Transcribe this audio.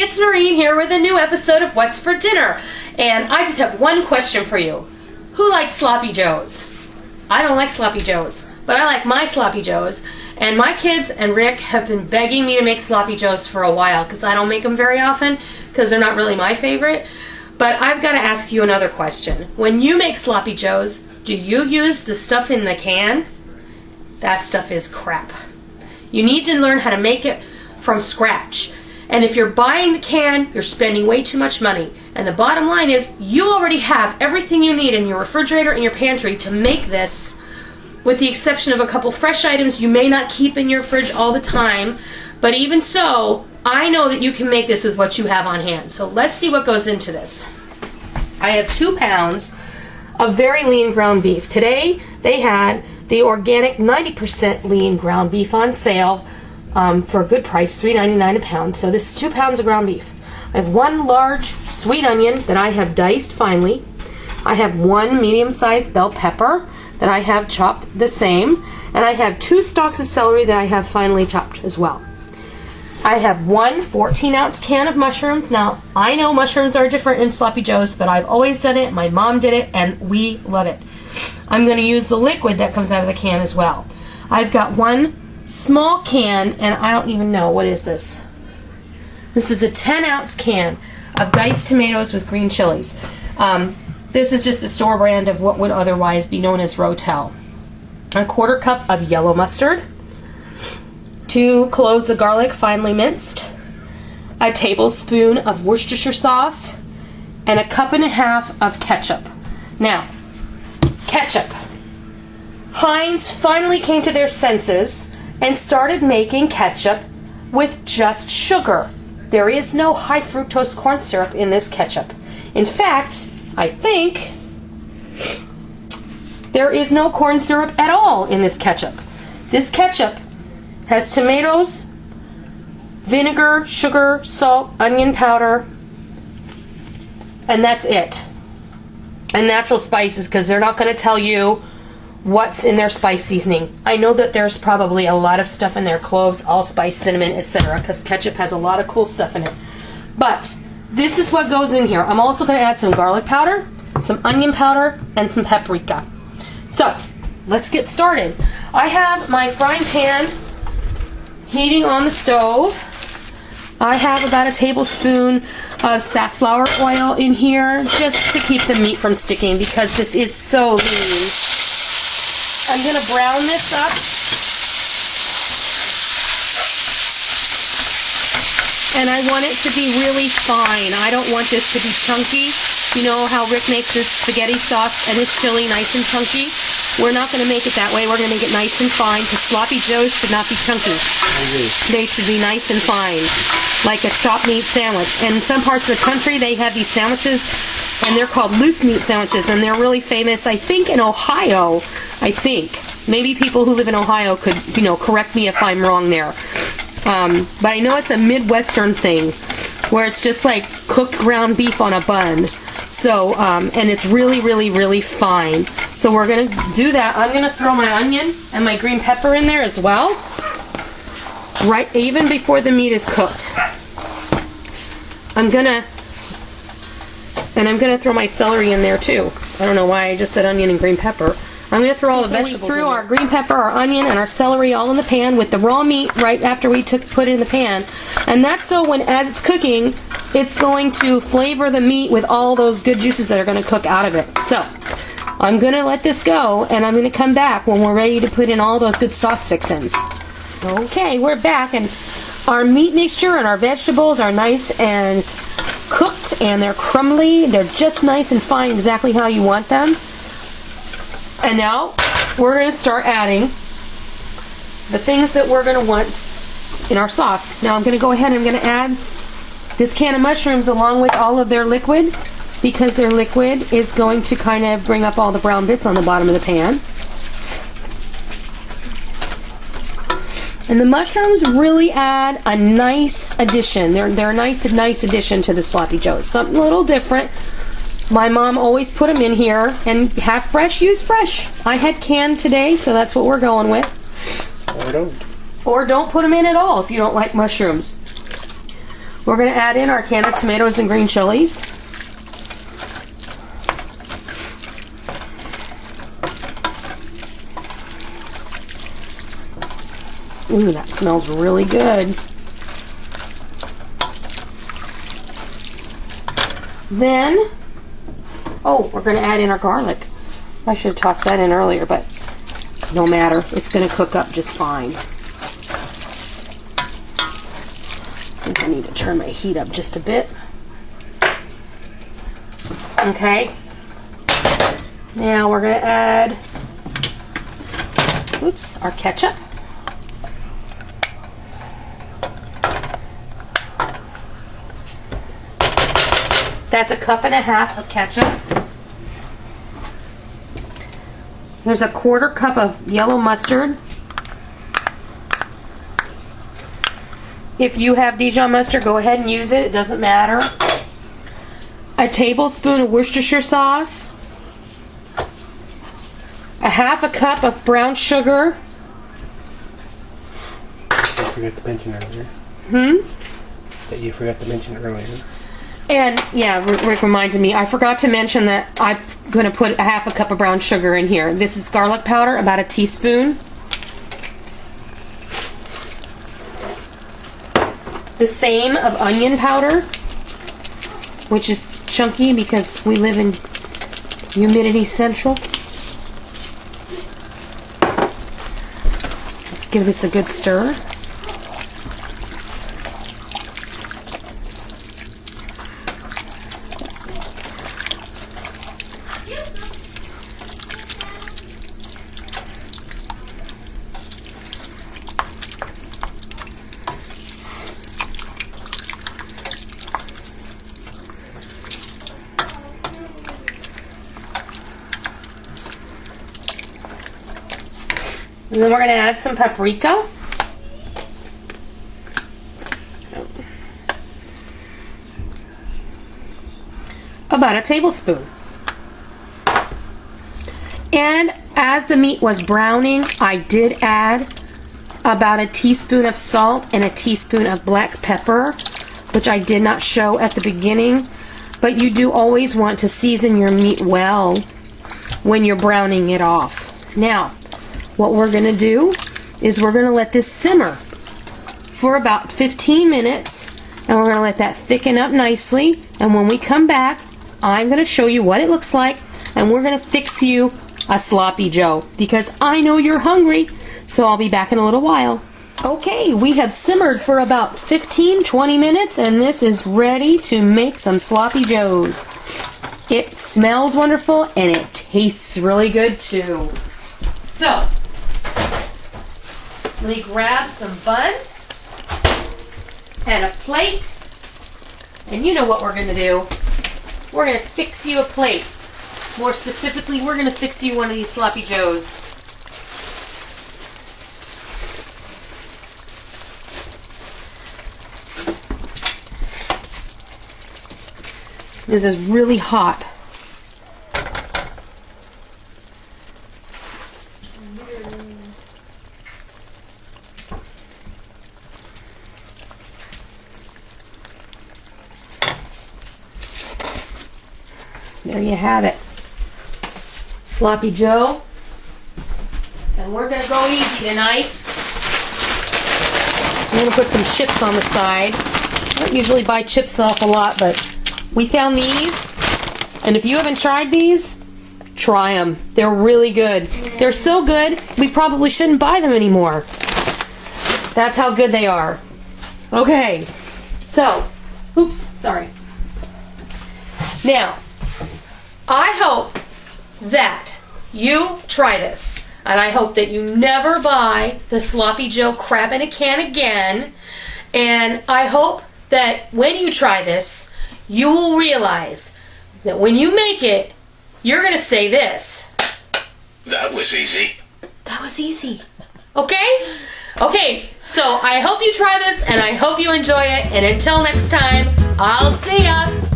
it's Noreen here with a new episode of What's for Dinner. And I just have one question for you. Who likes sloppy joes? I don't like sloppy joes, but I like my sloppy joes. And my kids and Rick have been begging me to make sloppy joes for a while because I don't make them very often because they're not really my favorite. But I've got to ask you another question. When you make sloppy joes, do you use the stuff in the can? That stuff is crap. You need to learn how to make it from scratch. And if you're buying the can, you're spending way too much money. And the bottom line is, you already have everything you need in your refrigerator and your pantry to make this, with the exception of a couple fresh items you may not keep in your fridge all the time. But even so, I know that you can make this with what you have on hand. So let's see what goes into this. I have 2 pounds of very lean ground beef. Today, they had the organic 90% lean ground beef on sale for a good price, $3.99 a pound. So this is 2 pounds of ground beef. I have 1 large sweet onion that I have diced finely. I have 1 medium-sized bell pepper that I have chopped the same. And I have 2 stalks of celery that I have finely chopped as well. I have 1 14-ounce can of mushrooms. Now, I know mushrooms are different in sloppy joes, but I've always done it. My mom did it, and we love it. I'm going to use the liquid that comes out of the can as well. I've got 1 small can, and I don't even know, what is this? This is a 10-ounce can of diced tomatoes with green chilies. This is just the store brand of what would otherwise be known as Ro-Tel. A 1/4 cup of yellow mustard, 2 cloves of garlic finely minced, a tablespoon of Worcestershire sauce, and a 1.5 cups of ketchup. Now, ketchup. Heinz finally came to their senses and started making ketchup with just sugar. There is no high fructose corn syrup in this ketchup. In fact, I think there is no corn syrup at all in this ketchup. This ketchup has tomatoes, vinegar, sugar, salt, onion powder, and that's it. And natural spices, because they're not going to tell you what's in their spice seasoning. I know that there's probably a lot of stuff in there, cloves, allspice, cinnamon, etc., because ketchup has a lot of cool stuff in it. But this is what goes in here. I'm also going to add some garlic powder, some onion powder, and some paprika. So, let's get started. I have my frying pan heating on the stove. I have about a tablespoon of safflower oil in here just to keep the meat from sticking because this is so lean. I'm going to brown this up. And I want it to be really fine. I don't want this to be chunky. You know how Rick makes his spaghetti sauce and his chili nice and chunky? We're not going to make it that way. We're going to make it nice and fine because sloppy joes should not be chunky. They should be nice and fine, like a chopped meat sandwich. And in some parts of the country, they have these sandwiches, and they're called loose meat sandwiches, and they're really famous, I think, in Ohio. I think. Maybe people who live in Ohio could, correct me if I'm wrong there. But I know it's a Midwestern thing, where it's just like cooked ground beef on a bun. So, and it's really, really, really fine. So we're going to do that. I'm going to throw my onion and my green pepper in there as well. Right, even before the meat is cooked. I'm going to throw my celery in there too. I don't know why I just said onion and green pepper. I'm going to throw all the vegetables. We threw our green pepper, our onion, and our celery all in the pan with the raw meat right after we put it in the pan. And that's so as it's cooking, it's going to flavor the meat with all those good juices that are going to cook out of it. So, I'm going to let this go, and I'm going to come back when we're ready to put in all those good sauce fixins. Okay, we're back, and our meat mixture and our vegetables are nice and cooked, and they're crumbly. They're just nice and fine, exactly how you want them. And now we're going to start adding the things that we're going to want in our sauce. Now I'm going to go ahead and I'm going to add this can of mushrooms along with all of their liquid, because their liquid is going to kind of bring up all the brown bits on the bottom of the pan. And the mushrooms really add a nice addition. They're a nice addition to the sloppy joes. Something a little different. My mom always put them in here, and have fresh, use fresh. I had canned today, so that's what we're going with. Or don't. Or don't put them in at all if you don't like mushrooms. We're going to add in our can of tomatoes and green chilies. Ooh, that smells really good. Then, oh, we're going to add in our garlic. I should have tossed that in earlier, but no matter. It's going to cook up just fine. I think I need to turn my heat up just a bit. Okay. Now we're going to add, oops, our ketchup. That's 1.5 cups of ketchup. There's 1/4 cup of yellow mustard. If you have Dijon mustard, go ahead and use it. It doesn't matter. 1 tablespoon of Worcestershire sauce. 1/2 cup of brown sugar. I forgot to mention earlier. That you forgot to mention earlier. And yeah, Rick reminded me, I forgot to mention that I'm going to put 1/2 cup of brown sugar in here. This is garlic powder, about 1 teaspoon. The same of onion powder, which is chunky because we live in humidity central. Let's give this a good stir. And then we're going to add some paprika. About 1 tablespoon. And as the meat was browning, I did add about 1 teaspoon of salt and 1 teaspoon of black pepper, which I did not show at the beginning. But you do always want to season your meat well when you're browning it off. Now, what we're going to do is we're going to let this simmer for about 15 minutes, and we're going to let that thicken up nicely. And when we come back, I'm going to show you what it looks like, and we're going to fix you a sloppy joe because I know you're hungry. So I'll be back in a little while. Okay, we have simmered for about 15-20 minutes, and this is ready to make some sloppy joes. It smells wonderful and it tastes really good too. So, let me grab some buns and a plate. And you know what we're going to do. We're going to fix you a plate. More specifically, we're going to fix you one of these sloppy joes. This is really hot. There you have it. Sloppy Joe. And we're going to go easy tonight. I'm going to put some chips on the side. I don't usually buy chips off a lot, but we found these. And if you haven't tried these, try them. They're really good. They're so good, we probably shouldn't buy them anymore. That's how good they are. Okay. So, oops, sorry. Now, I hope that you try this, and I hope that you never buy the Sloppy Joe crab in a can again, and I hope that when you try this, you will realize that when you make it, you're going to say this. That was easy. That was easy. Okay? Okay, so I hope you try this, and I hope you enjoy it, and until next time, I'll see ya!